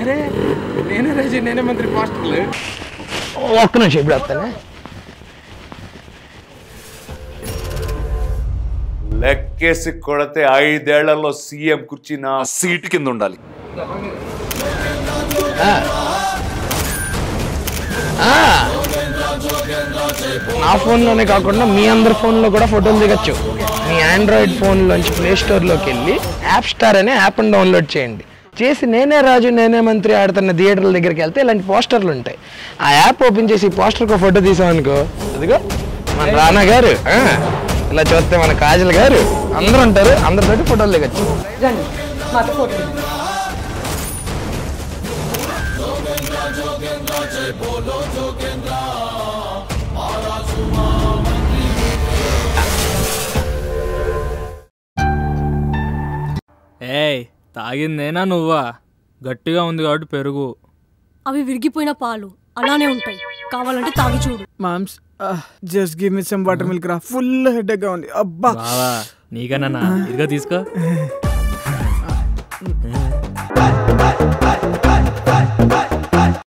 అరే నేనే రాజు నేనే మంత్రి పోస్టర్లు. ఒక్క నిమిషం ఇప్పుడు వస్తానే. లెక్కేసి కొడితే 5 ఏళ్లలో సీఎం కుర్చీ నా సీటు కింద ఉండాలి. నా ఫోన్లోనే కాకుండా మీ అందరి ఫోన్లో కూడా ఫోటోలు దిగచ్చు. మీ ఆండ్రాయిడ్ ఫోన్లోంచి ప్లే స్టోర్లోకి వెళ్ళి యాప్ స్టార్ అనే యాప్ని డౌన్లోడ్ చేయండి. చేసి నేనే రాజు నేనే మంత్రి ఆడుతున్న థియేటర్ల దగ్గరికి వెళ్తే ఇలాంటి పోస్టర్లు ఉంటాయి. ఆ యాప్ ఓపెన్ చేసి పోస్టర్కి ఫోటో తీసామనుకో, అదిగో మన రానా గారు, ఇలా చూస్తే మన కాజల్ గారు అందరూ ఉంటారు. అందరితోటి ఫోటోలు దిగచ్చు. ఏయ్ తాగిందేనా నువ్వా? గట్టిగా ఉంది కాబట్టి పెరుగు. అవి విరిగిపోయిన పాలు అలానే ఉంటాయి, కావాలంటే తాగి చూడు. Moms just give me some water milk రా, ఫుల్ హెడేక్ గా ఉంది. అబ్బా బావా నీకన్నా ఇదిగా తీసుకో.